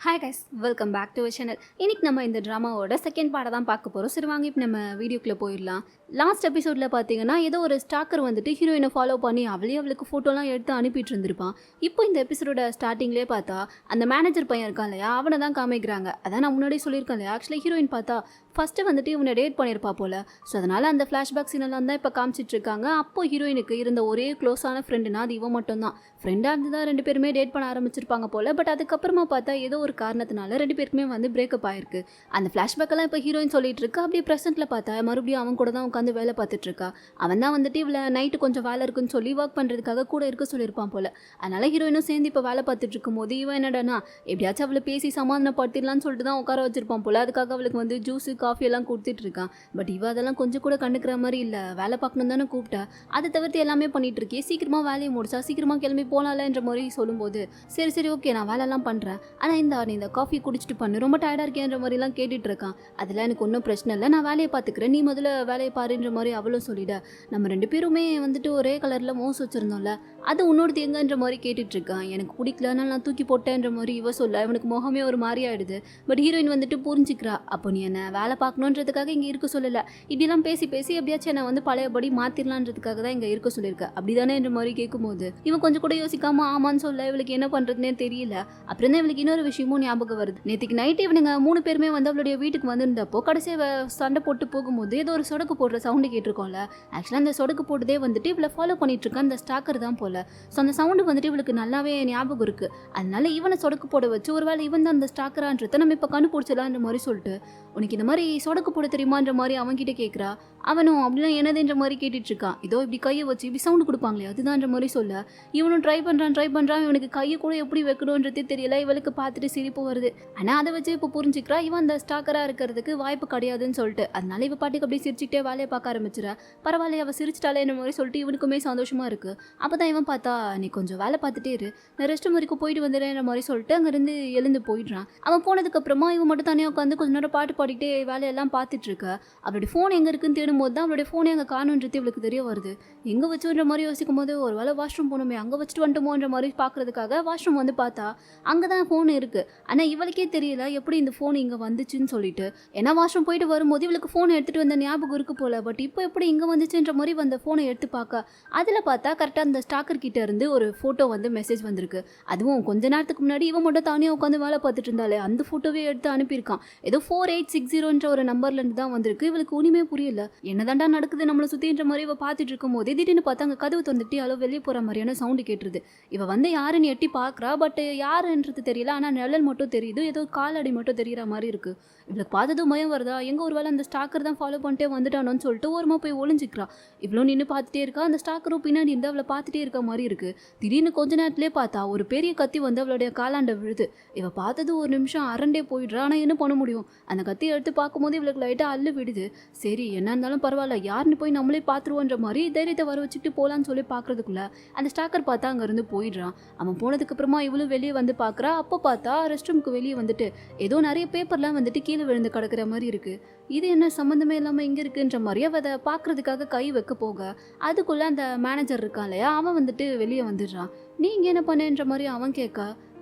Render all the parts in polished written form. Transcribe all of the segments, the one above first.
Hi guys, welcome back to channel. இன்னைக்கு நம்ம இந்த ட்ராமாவோட செகண்ட் பார்ட்டை தான் பார்க்க போகிறோம். சரி வாங்க இப்போ நம்ம வீடியோக்குள்ளே போயிடலாம். லாஸ்ட் எபிசோடில் பார்த்தீங்கன்னா ஏதோ ஒரு ஸ்டாக்கர் வந்துட்டு ஹீரோயினை ஃபாலோ பண்ணி அவளுக்கு ஃபோட்டோலாம் எடுத்து அனுப்பிட்டு இருந்திருப்பான். இப்போ இந்த எபிசோட ஸ்டார்டிங்லேயே பார்த்தா அந்த மேனேஜர் பையன் இருக்கான் இல்லையா, அவனை தான் காமிக்கிறாங்க. அதான் நான் முன்னாடியே சொல்லியிருக்கேன் இல்லையா, ஆக்சுவலி ஹீரோயின் பார்த்தா ஃபஸ்ட்டு வந்துட்டு இவனை டேட் பண்ணியிருப்பா போல். ஸோ அதனால் அந்த ஃப்ளாஷ்பேக் சீனெல்லாம் தான் இப்போ காமிச்சிட்டு இருக்காங்க. அப்போ ஹீரோயினுக்கு இருந்த ஒரே க்ளோஸான ஃப்ரெண்டுனா அது இவன் மட்டும்தான். ஃப்ரெண்டாக இருந்து தான் ரெண்டு பேருமே டேட் பண்ண ஆரம்பிச்சிருப்பாங்க போல். பட் அதுக்கப்புறமா பார்த்தா ஏதோ ஒரு காரணத்தினால ரெண்டு பேருக்குமே வந்து பிரேக்கப் ஆயிருக்கு. அந்த ஃப்ளாஷ்பேக்கெல்லாம் இப்போ ஹீரோயின் சொல்லிட்டு இருக்கா. அப்படியே ப்ரெசென்ட்டில் பார்த்தா மறுபடியும் அவன் கூட தான் உட்காந்து வேலை பார்த்துட்டு இருக்கா. அவன் தான் வந்துட்டு இவ்வளோ நைட்டு கொஞ்சம் வேலை இருக்குன்னு சொல்லி ஒர்க் பண்ணுறதுக்காக கூட இருக்க சொல்லியிருப்பான் போல். அதனால் ஹீரோயினும் சேர்ந்து இப்போ வேலை பார்த்துட்டு இருக்கும் போது இவன் என்னடானா எப்படியாச்சும் அவளை பேசி சமாதானப்படுத்திடலான்னு சொல்லிட்டு தான் உட்கார வச்சிருப்பான் போல். அதுக்காக அவளுக்கு வந்து ஜூஸு காஃபி எல்லாம் கொடுத்துட்டு இருக்கான். பட் இவ அதெல்லாம் கொஞ்சம் கூட கண்டுக்கிற மாதிரி இல்லை. வேலை பார்க்கணும் தானே கூப்பிட்டா, அதை தவிர்த்து எல்லாமே பண்ணிட்டு இருக்கே. சீக்கிரமாக வேலையை முடிச்சா சீக்கிரமாக கிளம்பி போகலாம்ன்ற மாதிரி சொல்லும்போது சரி ஓகே நான் வேலைலாம் பண்ணுறேன், ஆனால் நீ இந்த காஃபி குடிச்சிட்டு பண்ணு, ரொம்ப டயர்டாக இருக்கேன்ற மாதிரிலாம் கேட்டுட்டு இருக்கான். அதெல்லாம் எனக்கு ஒன்றும் பிரச்சனை இல்லை, நான் வேலையை பார்த்துக்கிறேன், நீ முதல்ல வேலையை பாருன்ற மாதிரி அவளும் சொல்லிட. நம்ம ரெண்டு பேருமே வந்துட்டு ஒரே கலரில் மவுஸ் வச்சுருந்தோம்ல, அது உன்னோடது எங்கன்ற மாதிரி கேட்டுட்டு இருக்கான். எனக்கு பிடிக்கலன்னா நான் தூக்கி போட்டேன்ற மாதிரி இவ சொல்ல இவனுக்கு முகமே ஒரு மாதிரி ஆயிடுது. பட் ஹீரோயின் வந்துட்டு புரிஞ்சிக்கிறா. அப்போ நீ என்ன வேலை பார்க்கணுன்றதுக்காக இங்கே இருக்க சொல்லலை, இப்படிலாம் பேசி எப்படியாச்சும் என்னை வந்து பழையபடி மாற்றிடலான்றதுக்காக தான் இங்கே இருக்க சொல்லியிருக்க அப்படிதானே என்ற மாதிரி கேட்கும்போது இவன் கொஞ்சம் கூட யோசிக்காம ஆமான்னு சொல்ல இவளுக்கு என்ன பண்ணுறதுனே தெரியல. அப்புறம் தான் இவளுக்கு இன்னொரு விஷயமும் ஞாபகம் வருது. நேற்றுக்கு நைட்டு இவனுங்க 3 பேருமே வந்து அவளுடைய வீட்டுக்கு வந்திருந்தப்போ கடைசியாக சண்டை போட்டு போகும்போது ஏதோ ஒரு சொடக்கு போடுற சவுண்டு கேட்டிருக்கோம்ல. ஆக்சுவலாக அந்த சொடக்கு போட்டதே வந்துட்டு இவளை ஃபாலோ பண்ணிட்டு இருக்க அந்த ஸ்டாக்கர் தான் போல. ஸோ அந்த சவுண்டு வந்துட்டு இவளுக்கு நல்லாவே ஞாபகம் இருக்கு. அதனால இவனை சொடக்கு போட வச்சு ஒருவேளை இவன் தான் அந்த ஸ்டாக்கரான்றதை நம்ம இப்போ கண்டுபிடிச்சலான்ற மாதிரி சொல்லிட்டு உனக்கு இந்த மாதிரி சொடக்கு போட தெரியுமான்ற மாதிரி அவன்கிட்ட கேட்குறா. அவனும் அப்படிலாம் என்னதுன்ற மாதிரி கேட்டுட்டு இருக்கான். ஏதோ இப்படி கையை வச்சு இப்படி சவுண்டு கொடுப்பாங்களே அதுதான்ற மாதிரி சொல்ல இவனும் ட்ரை பண்ணுறான். இவனுக்கு கையை கூட எப்படி வைக்கணுன்றதே தெரியல. இவளுக்கு பார்த்துட்டு சிரிப்பு வருது. ஆனால் அதை வச்சு இப்போ புரிஞ்சுக்கிறா இவன் அந்த ஸ்டாக்கராக இருக்கிறதுக்கு வாய்ப்பு கிடையாதுன்னு சொல்லிட்டு. அதனால இவ பாட்டுக்கு அப்படியே சிரிச்சுக்கிட்டே வேலையை பார்க்க ஆரம்பிச்சிடா. பரவாயில்ல அவள் சிரிச்சிட்டாலே என்ன மாதிரி சொல்லிட்டு இவனுக்குமே சந்தோஷமா இருக்கு. அப்போ தான் இவன் பார்த்தா நீ கொஞ்சம் வேலை பார்த்துட்டே இரு, நான் ரெஸ்ட் ரூம் வரைக்கும் போயிட்டு வந்துடுறேன்ற மாதிரி சொல்லிட்டு அங்கேருந்து எழுந்து போயிடுறான். அவன் போனதுக்கப்புறமா இவன் மட்டும் தனியாக உட்காந்து கொஞ்ச நேரம் பாட்டு பாடிக்கிட்டே வேலையெல்லாம் பார்த்துட்டு இருக்க. அவளுடைய ஃபோன் எங்கே இருக்குன்னு தேடும்போது தான் அவளுடைய ஃபோனை அங்கே காணுன்றது இவளுக்கு தெரிய வருது. எங்கே வச்சுன்ற மாதிரி யோசிக்கும் போது ஒரு வேலை வாஷ்ரூம் போகணுமே, அங்கே வச்சுட்டு வந்துட்டோமோன்ற மாதிரி பார்க்கறதுக்காக வாஷ்ரூம் வந்து பார்த்தா அங்கே தான் ஃபோன் இருக்குது. ஆனால் இவளுக்கே தெரியல எப்படி இந்த ஃபோன் இங்கே வந்துச்சுன்னு சொல்லிட்டு. ஏன்னா வாஷ்ரூம் போயிட்டு வரும்போது இவளுக்கு ஃபோன் எடுத்துகிட்டு வந்த ஞாபகம் இருக்கு போல. பட் இப்போ எப்படி இங்கே வந்துச்சுன்ற மாதிரி வந்த ஃபோனை எடுத்து பார்க்க அதில் பார்த்தா கரெக்டாக அந்த ஸ்டாக்கர் கிட்ட இருந்து ஒரு ஃபோட்டோ வந்து மெசேஜ் வந்திருக்கு. அதுவும் கொஞ்ச நேரத்துக்கு முன்னாடி இவன் மட்டும் தனியாக உட்காந்து வேலை பார்த்துட்டு இருந்தாலே அந்த ஃபோட்டோவே எடுத்து அனுப்பியிருக்கான். ஏதோ 4860 ஒரு நம்பர்லேருந்து தான் வந்திருக்கு. இவளுக்கு ஒன்றுமே புரியல, என்னதாண்டா நடக்குது நம்மளை சுற்றின்ற மாதிரி இவ பார்த்துட்டு இருக்கும் போது திடீர்னு பார்த்தா அங்கே கதவு தொந்துட்டு அளவு வெளியே போகிற மாதிரியான சவுண்டு கேட்டுருது. இவ வந்து யாருன்னு எட்டி பார்க்குறா. பட் யாருன்றது தெரியல, ஆனால் நிழல் மட்டும் தெரியுது, ஏதோ காலடி மட்டும் தெரிகிற மாதிரி இருக்குது. இவளுக்கு பார்த்ததும் பயம் வருதா, எங்கே ஒரு வேளை அந்த ஸ்டாக்கர் தான் ஃபாலோ பண்ணிட்டே வந்துட்டானோன்னு சொல்லிட்டு ஓரமாக போய் ஒளிஞ்சிக்கிறா. இவ்வளோ நின்று பார்த்துட்டே இருக்கா. அந்த ஸ்டாக்கரும் பின்னாடி இருந்து அவளை பார்த்துட்டே இருக்க மாதிரி இருக்குது. திடீர்னு கொஞ்ச நேரத்துலேயே பார்த்தா ஒரு பெரிய கத்தி வந்து அவளுடைய காலாண்ட விழுது. இவ பார்த்தது ஒரு நிமிஷம் அரண்டே போயிடுறா. ஆனால் என்ன பண்ண முடியும், அந்த கத்தி எடுத்து பார்க்கும்போது இவளுக்கு லைட்டாக அள்ளு விடுது. சரி என்ன இருந்தாலும் பரவாயில்ல, யாருன்னு போய் நம்மளே பார்த்துருவோன்ற மாதிரி தைரியத்தை வர வச்சுட்டு போகலான்னு சொல்லி பார்க்குறதுக்குள்ள அந்த ஸ்டாக்கர் பார்த்தா அங்கேருந்து போயிடுறான். அவன் போனதுக்கப்புறமா இவளும் வெளியே வந்து பார்க்குறா. அப்போ பார்த்தா ரெஸ்ட் ரூமுக்கு வெளியே வந்துட்டு ஏதோ நிறைய பேப்பர்லாம் வந்துட்டு கீழே விழுந்து கிடக்கிற மாதிரி இருக்குது. இது என்ன சம்மந்தமே இல்லாமல் இங்கே இருக்குன்ற மாதிரி அவள் அதை பார்க்குறதுக்காக கை வைக்க போக அதுக்குள்ளே அந்த மேனேஜர் இருக்கான் இல்லையா, அவன் வந்துட்டு வெளியே வந்துடுறான். நீ இங்கே என்ன பண்ணேன்ற மாதிரி அவன் கேட்க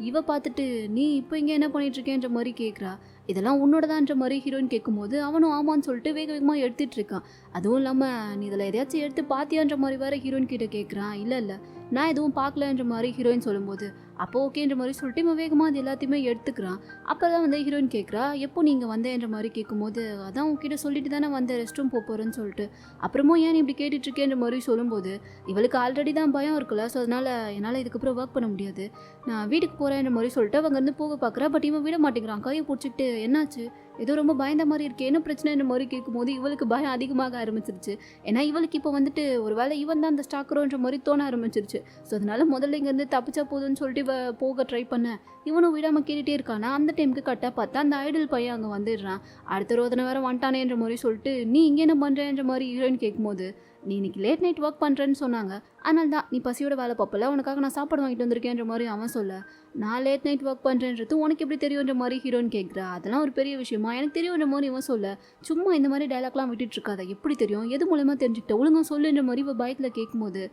இவ பார்த்துட்டு நீ இப்போ இங்கே என்ன பண்ணிட்டு இருக்கேன்ற மாதிரி கேட்குறா. இதெல்லாம் உன்னோடதான்ற மாதிரி ஹீரோயின் கேட்கும்போது அவனும் ஆமான்னு சொல்லிட்டு வேகமாக எடுத்துகிட்டு இருக்கான். அதுவும் இல்லாமல் நீ இதில் எதையாச்சும் எடுத்து பார்த்தியான்ற மாதிரி வேறு ஹீரோயின் கிட்ட கேட்குறான். இல்லை நான் எதுவும் பார்க்கலன்ற மாதிரி ஹீரோயின் சொல்லும்போது அப்போ ஓகேன்ற மாதிரி சொல்லிட்டு இவன் வேகமாக அது எல்லாத்தையுமே எடுத்துக்கிறான். அப்போ தான் வந்து ஹீரோயின் கேட்குறா எப்போ நீங்கள் வந்தேன்ற மாதிரி கேட்கும்போது அதான் உங்ககிட்ட சொல்லிட்டு தானே வந்த ரெஸ்ட் ரூம் போகிறேன்னு சொல்லிட்டு. அப்புறமா ஏன் இப்படி கேட்டுட்ருக்கேன்ற மாதிரி சொல்லும்போது இவளுக்கு ஆல்ரெடி தான் பயம் இருக்குல்ல. ஸோ அதனால் என்னால் இதுக்கப்புறம் ஒர்க் பண்ண முடியாது, நான் வீட்டுக்கு போகிறேன்ற மாதிரி சொல்லிட்டு அவங்க வந்து போக பார்க்குறா. பட் இவன் விட மாட்டேங்கிறான். கையை பிடிச்சிக்கிட்டு என்னாச்சு, ஏதோ ரொம்ப பயந்த மாதிரி இருக்கு, என்ன பிரச்சனைன்ற மாதிரி கேட்கும்போது இவளுக்கு பயம் அதிகமாக ஆரம்பிச்சிருச்சு. ஏன்னா இவளுக்கு இப்போ வந்துட்டு ஒரு வேளை இவன் தான் அந்த ஸ்டாக்கரோன்ற மாதிரி தோண ஆரம்பிச்சிருச்சு. ஸோ அதனால முதல்ல இங்கேருந்து தப்பிச்சா போதுன்னு சொல்லிட்டு இவ போக ட்ரை பண்ண இவனும் விடாமல் கேட்டுகிட்டே இருக்கானா. அந்த டைமுக்கு கரெக்டாக பார்த்தா அந்த ஐடல் பையன் அங்கே வந்துடுறான். அடுத்த ரோதனை வேறு வந்துட்டானேன்ற மாதிரி சொல்லிட்டு நீ இங்கே என்ன பண்ணுறேன்ற மாதிரி ஹீரோயின் கேட்கும்போது நீ இன்னைக்கு லேட் நைட் ஒர்க் பண்ணுறேன்னு சொன்னாங்க, அதனால தான் நீ பசியோட வேலை பார்ப்பல, உனக்காக நான் சாப்பாடு வாங்கிட்டு வந்திருக்கேன்ற மாதிரி அவன் சொல்ல, நான் லேட் நைட் ஒர்க் பண்ணுறேன்றது உனக்கு எப்படி தெரியுன்ற மாதிரி ஹீரோயின் கேட்குறா. அதெல்லாம் ஒரு பெரிய விஷயமா, எனக்கு தெரியுன்ற மாதிரி இவன் சொல்ல, சும்மா இந்த மாதிரி டைலாக்லாம் விட்டுட்டு இருக்காத, எப்படி தெரியும், எது மூலமா தெரிஞ்சுக்கிட்ட, ஒழுங்கா சொல்லுன்ற மாதிரி இவ பயத்தில் கேட்கும்போது,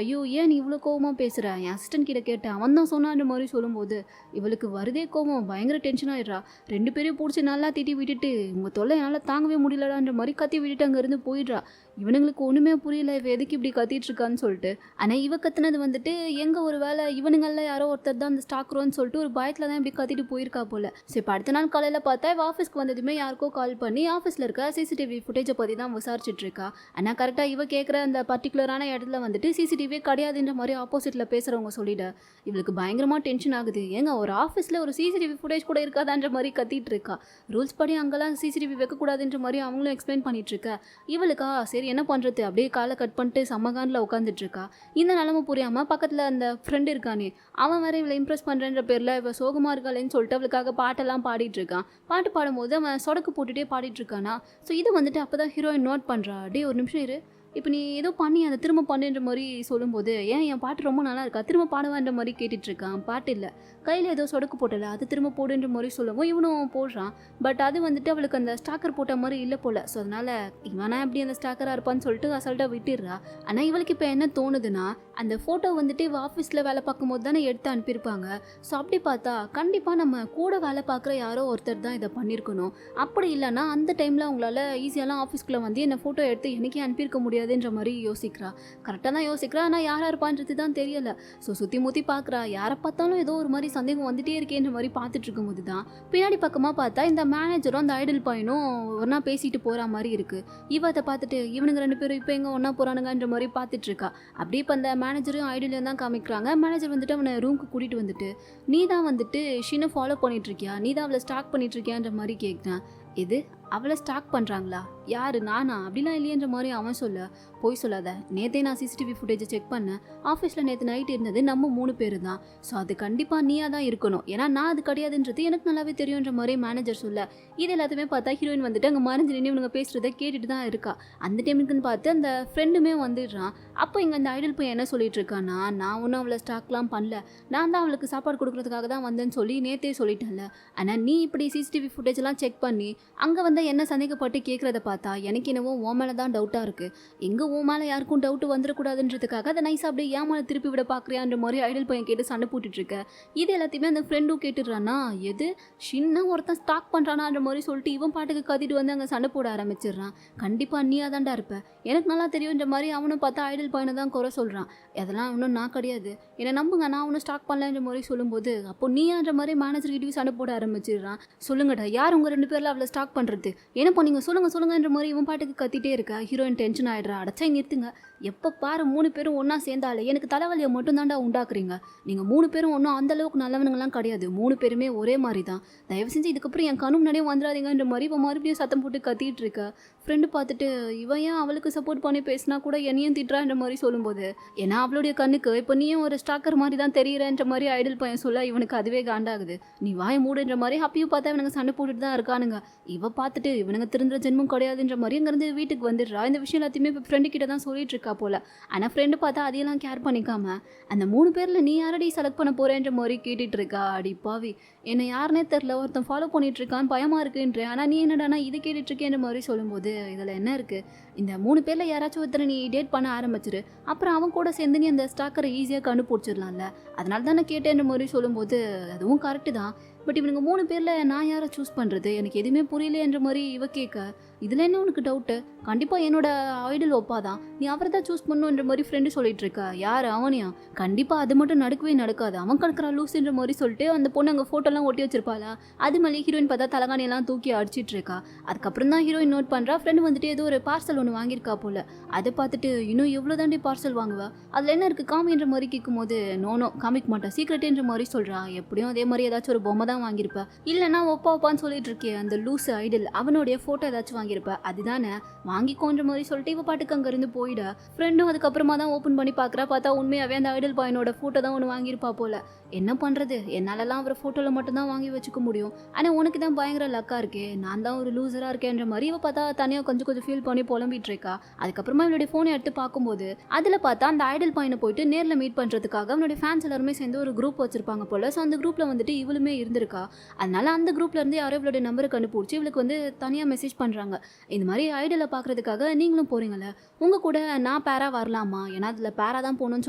ஐயோ ஏன் நீ இவ்வளோ கோவமாக பேசுகிற, என் அசிஸ்டன்ட் கிட்ட கேட்டேன், அவன் தான் சொன்னான்ற மாதிரி சொல்லும்போது இவளுக்கு வருதே கோவம், பயங்கர டென்ஷன் ஆயிடுறா. 2 பேரையும் பிடிச்சி நல்லா திட்டி விட்டுட்டு, உங்கள் தொல்லை என்னால் தாங்கவே முடியலடான்ற மாதிரி கத்தி விட்டுட்டு அங்கேருந்து போயிடுறா. இவனுங்களுக்கு ஒன்றுமே புரியல, இவ எதுக்கு இப்படி கத்திட்டு இருக்கான்னு சொல்லிட்டு. ஆனால் இவ கத்துனது வந்துட்டு எங்கே ஒரு வேலை இவனுங்களில் யாரோ ஒருத்தர் தான் அந்த ஸ்டாக்ரோன்னு சொல்லிட்டு ஒரு பயத்தில் தான் இப்படி கத்திட்டு போயிருக்கா போல. சரி, இப்போ அடுத்த நாள் காலையில் பார்த்தா இவ ஆஃபீஸ்க்கு வந்ததுமே யாருக்கோ கால் பண்ணி ஆஃபீஸில் இருக்க சிசிடிவி ஃபுட்டேஜை பற்றி தான் விசாரிச்சுட்டு இருக்கா. ஆனால் கரெக்டாக இவ கேட்குற அந்த பர்டிகுலரான இடத்துல வந்துட்டு சிசிடிவியே கிடையாதுன்ற மாதிரி ஆப்போசிட்டில் பேசுகிறவங்க சொல்லிட இவளுக்கு பயங்கரமாக டென்ஷன் ஆகுது. ஏங்க ஒரு ஆஃபீஸில் ஒரு சிசிடிவி ஃபுட்டேஜ் கூட இருக்காதான்ற மாதிரி கத்திட்டு இருக்கா. ரூல்ஸ் படி அங்கெல்லாம் சிசிடிவி வைக்கக்கூடாதுன்ற மாதிரி அவங்களும் எக்ஸ்பிளைன் பண்ணிட்டு இருக்கா. இவளுக்கா சரி என்ன பண்ணுறது, அப்படியே காலை கட் பண்ணிட்டு சம்மகானில் உட்காந்துட்டு இருக்கா. இந்த நிலமை புரியாமல் பக்கத்தில் அந்த ஃப்ரெண்டு இருக்கானே, அவன் வேற இவளை இம்ப்ரெஸ் பண்ணுறன்ற பேரில் இவ சோகமாக இருக்காளேன்னு சொல்லிட்டு அவளுக்காக பாட்டெல்லாம் பாடிட்டு இருக்கான். பாட்டு பாடும்போது அவன் சொடக்கு போட்டுகிட்டே பாடிட்டு இருக்கானா. ஸோ இது வந்துட்டு அப்போ தான் ஹீரோயின் நோட் பண்ணுறா. டே ஒரு நிமிஷம் இரு, இப்போ நீ ஏதோ பண்ணி அதை திரும்ப பண்ணுன்ற மாதிரி சொல்லும்போது, ஏன் என் பாட்டு ரொம்ப நல்லா இருக்கா, திரும்ப பாடுவான்ற மாதிரி கேட்டுட்ருக்கான். பாட்டு இல்லை, கையில் ஏதோ சொடக்கு போட்டல, அது திரும்ப போடுன்ற மாதிரி சொல்லவும் இவனும் போடுறான். பட் அது வந்துட்டு அவளுக்கு அந்த ஸ்டாக்கர் போட்ட மாதிரி இல்லை போல். ஸோ அதனால் இவனா எப்படி அந்த ஸ்டாக்கராக இருப்பான்னு சொல்லிட்டு அசால்ட்டாக விட்டுடுறா. ஆனால் இவளுக்கு இப்போ என்ன தோணுதுன்னா, அந்த ஃபோட்டோ வந்துட்டு இவ ஆஃபீஸில் வேலை பார்க்கும்போது தானே எடுத்து அனுப்பியிருப்பாங்க. ஸோ அப்படி பார்த்தா கண்டிப்பாக நம்ம கூட வேலை பார்க்குற யாரோ ஒருத்தர் தான் இதை பண்ணியிருக்கணும். அப்படி இல்லைன்னா அந்த டைமில் அவங்களால ஈஸியாலாம் ஆஃபீஸ்க்குள்ளே வந்து என்ன ஃபோட்டோ எடுத்து எனக்கே அனுப்பியிருக்க முடியாதுன்ற மாதிரி யோசிக்கிறா. கரெக்டாக தான் யோசிக்கிறா, ஆனால் யாராக இருப்பான்றது தான் தெரியலை. ஸோ சுற்றி முற்றி பார்க்குறா, யாரை பார்த்தாலும் ஏதோ ஒரு மாதிரி சந்தேகம் வந்துட்டே இருக்கேன்ற மாதிரி பார்த்துட்டு இருக்கும்போது தான் பின்னாடி பக்கமாக பார்த்தா இந்த மேனேஜரும் அந்த ஐடல் பையனும் ஒன்றா பேசிட்டு போகிற மாதிரி இருக்குது. இவ அதை பார்த்துட்டு இவனுங்க 2 பேரும் இப்போ எங்கே ஒன்றா போகிறானுங்கன்ற மாதிரி பார்த்துட்டு இருக்கா. அப்படியே இப்போ அந்த மேனேஜரும் ஐடலையும் தான் காமிக்கிறாங்க. மேனேஜர் வந்துட்டு அவனை ரூமுக்கு கூட்டிகிட்டு வந்துட்டு, நீ தான் வந்துட்டு ஷினை ஃபாலோ பண்ணிகிட்ருக்கியா, நீ தான் அவளை ஸ்டாக் பண்ணிகிட்ருக்கியான்ற மாதிரி கேட்குறான். இது அவளை ஸ்டாக் பண்ணுறாங்களா, யார் நானா, அப்படிலாம் இல்லையன்ற மாதிரி அவன் சொல்ல, போய் சொல்லாத, நேற்றே நான் சிசிடிவி ஃபுட்டேஜை செக் பண்ணேன், ஆஃபீஸில் நேற்று நைட் இருந்தது நம்ம 3 பேர் தான். ஸோ அது கண்டிப்பாக நீயாக தான் இருக்கணும், ஏன்னா நான் அது கிடையாதுன்றது எனக்கு நல்லாவே தெரியுன்ற மாதிரி மேனேஜர் சொல்ல, இது எல்லாத்தையுமே பார்த்தா ஹீரோயின் வந்துட்டு அங்கே மறைஞ்சு நின்று இவனுங்க பேசுகிறத கேட்டுட்டு தான் இருக்கா. அந்த டைமுக்குன்னு பார்த்து அந்த ஃப்ரெண்டுமே வந்துடுறான். அப்போ இங்கே அந்த ஐடல் போய் என்ன சொல்லிட்டு இருக்கான்னா, நான் ஒன்றும் அவளை ஸ்டாக்லாம் பண்ணல, நான் தான் அவளுக்கு சாப்பாடு கொடுக்குறதுக்காக தான் வந்தேன்னு சொல்லி நேற்றே சொல்லிட்டேன்ல. ஆனால் நீ இப்படி சிசிடிவி ஃபுட்டேஜ்லாம் செக் பண்ணி அங்கே வந்து என்ன சந்தேகப்பட்டு கேட்குறத பார்த்தா எனக்கு என்னவோ ஓ மேலே தான் டவுட்டாக இருக்குது. எங்கே ஓ மேலே யாருக்கும் டவுட்டு வந்துடக்கூடாதுன்றதுக்காக அதை நைஸாக அப்படியே ஏமால திருப்பி விட பார்க்குறியான்ற மாதிரி ஐடல் பையன் கேட்டு சண்டை போட்டுட்ருக்க. இது எல்லாத்தையுமே அந்த ஃப்ரெண்டும் கேட்டுடுறானா, எது ஷின்னா ஒருத்தன் ஸ்டாக் பண்ணுறானான்ற மாதிரி சொல்லிட்டு இவன் பாட்டுக்கு கத்திட்டு வந்து அங்கே சண்டை போட ஆரம்பிச்சிடுறான். கண்டிப்பாக நீயாக தான்டா இருப்ப, எனக்கு நல்லா தெரியுன்ற மாதிரி அவனும் பார்த்தா ஐடல் பையனை தான் குறை சொல்கிறான். அதெல்லாம் இன்னும் நான் கிடையாது, என்னை நம்புங்க, நான் ஒன்றும் ஸ்டாக் பண்ணலன்ற மாதிரி சொல்லும்போது, அப்போ நீயான்ற மாதிரி மேனேஜர்கிட்டையும் சண்டை போட ஆரம்பிச்சிடுறான். சொல்லுங்கடா, யார் உங்கள் 2 பேரில் அவளை ஸ்டாக் பண்ணுறது, என்ன பண்ணீங்க சொல்லுங்கன்ற மாதிரி இவன் பாட்டுக்கு கத்திட்டே இருக்கா. Heroine tension ஆகிடுறா. அடைச்சா நிறுத்துங்க, எப்போ பாரு 3 பேரும் ஒன்றா சேர்ந்தாலே எனக்கு தலைவலியை மட்டும் தாண்டா உண்டாக்குறீங்க. நீங்கள் 3 பேரும் ஒன்றும் அந்தளவுக்கு நல்லவனுங்களாம் கிடையாது, 3 பேருமே ஒரே மாதிரி தான், தயவு செஞ்சு இதுக்கப்புறம் என் கண்ணு முன்னாடியே வந்துடாதீங்கன்ற மாதிரி இவன் மறுபடியும் சத்தம் போட்டு கத்திட்டு இருக்க. ஃப்ரெண்டு பார்த்துட்டு இவன் ஏன் அவளுக்கு சப்போர்ட் பண்ணி பேசினா கூட என்னையும் திட்டுறான்ற மாதிரி சொல்லும்போது, ஏன்னா அவளுடைய கண்ணுக்கு இப்போ நீயும் ஒரு ஸ்டாக்கர் மாதிரி தான் தெரியுறன்ற மாதிரி ஐடல் பையன் சொல்ல இவனுக்கு அதுவே காண்டாகுது. நீ வாய மூடுன்ற மாதிரி அப்பயும் பார்த்தா இவனுங்க சண்டை போட்டுட்டு தான் இருக்கானுங்க. இவ பார்த்துட்டு இவனுங்க திருந்துற ஜென்மம் கிடையாதுன்ற மாதிரி அங்கேருந்து வீட்டுக்கு வந்துடுறா. இந்த விஷயம் எல்லாத்தையுமே இப்போ ஃப்ரெண்டு கிட்ட தான் சொல்லிட்டு இருக்கா போல. ஆனால் ஃப்ரெண்டு பார்த்தா அதையெல்லாம் கேர் பண்ணிக்காம அந்த 3 பேரில் நீ யாரடி செலக்ட் பண்ண போறேன்ற மாதிரி கேட்டுட்டு இருக்கா. அடி பாவி, என்னை யாருனே தெரில, ஒருத்தன் ஃபாலோ பண்ணிட்டு இருக்கான்னு பயமா இருக்குன்ற, ஆனால் நீ என்னடானா இது கேட்டுட்டு இருக்கேன்ற மாதிரி சொல்லும்போது, இதில் என்ன இருக்கு, இந்த 3 பேரில் யாராச்சும் ஒருத்தரை நீ டேட் பண்ண ஆரம்பிச்சிரு, அப்புறம் அவன் கூட சேர்ந்து நீ அந்த ஸ்டாக்கரை ஈஸியாக கண்டுபிடிச்சிடலாம்ல, அதனால தான் நான் கேட்டேன்ற மாதிரி சொல்லும்போது, அதுவும் கரெக்டு தான், பட் இவனுங்க 3 பேரில் நான் யாரை சூஸ் பண்ணுறது, எனக்கு எதுவுமே புரியலைன்ற மாதிரி இவ கேட்க, இதில் என்ன உனக்கு டவுட்டு, கண்டிப்பாக என்னோட ஐடல் ஒப்பா தான், நீ அவரை தான் சூஸ் பண்ணுன்ற மாதிரி ஃப்ரெண்டு சொல்லிட்டு இருக்கா. யார் அவனையா, கண்டிப்பாக அது மட்டும் நடக்கவே நடக்காது, அவன் கிடக்குறா லூஸுன்ற மாதிரி சொல்லிட்டு அந்த பொண்ணு அங்கே ஃபோட்டோலாம் ஒட்டி வச்சிருப்பாளா, அது மேலே ஹீரோயின் பார்த்தா தலகாணியெல்லாம் தூக்கி அடிச்சிட்டு இருக்கா. அதுக்கப்புறம் தான் ஹீரோயின் நோட் பண்ணுறா, ஃப்ரெண்டு வந்துட்டு ஏதோ ஒரு பார்சல் ஒன்று வாங்கியிருக்கா போல். அதை பார்த்துட்டு இன்னும் எவ்வளோ தாண்டி பார்சல் வாங்குவா, அதில் என்ன இருக்குது காமின்ற மாதிரி கேட்கும்போது, நோ காமிக்க மாட்டா, சீக்ரெட்டுன்ற மாதிரி சொல்கிறா. எப்படியும் அதே மாதிரி ஏதாச்சும் ஒரு பொம்மை தான் வாங்கியிருப்ப, இல்லைனா ஒப்பான்னு சொல்லிட்டு இருக்கே அந்த லூஸ் ஐடல் அவனுடைய ஃபோட்டோ ஏதாச்சும் வாங்கியிருப்ப, அதுதானே வாங்கிக்கோன்ற மாதிரி சொல்லிட்டு இவ பாட்டுக்கு அங்கேருந்து போயிட. ஃப்ரெண்டும் அதுக்கப்புறமா தான் ஓப்பன் பண்ணி பார்க்குறா, பார்த்தா உண்மையாகவே அந்த ஐடல் பாயினோட ஃபோட்டோ தான் ஒன்று வாங்கியிருப்பா போல. என்ன பண்ணுறது, என்னாலலாம் அவரை ஃபோட்டோவில் மட்டும்தான் வாங்கி வச்சுக்க முடியும். ஆனால் உனக்கு தான் பயங்கர லக்காக இருக்கே, நான் தான் ஒரு லூசராக இருக்கேன்ற மாதிரி இவ பார்த்தா தனியாக கொஞ்சம் ஃபீல் பண்ணி புலம்பிட்டு இருக்கா. அதுக்கப்புறமா இவளுடைய ஃபோனை எடுத்து பார்க்கும்போது அதில் பார்த்தா அந்த ஐடல் பையனை போயிட்டு நேரில் மீட் பண்ணுறதுக்காக அவனுடைய ஃபேன்ஸ் எல்லாருமே சேர்ந்து ஒரு குரூப் வச்சிருப்பாங்க போல. ஸோ அந்த குரூப்பில் வந்துட்டு இவளுமே இருந்திருக்கா. அதனால அந்த குரூப்ல இருந்து யாரோ இவளுடைய நம்பரை கண்டுபிடிச்சி இவளுக்கு வந்து தனியாக மெசேஜ் பண்ணுறாங்க. இந்த மாதிரி ஐடலை பார்க்கறதுக்காக நீங்களும் போறீங்களே, உங்கள் கூட நான் பேரா வரலாமா, ஏன்னா அதில் பேரா தான் போகணும்னு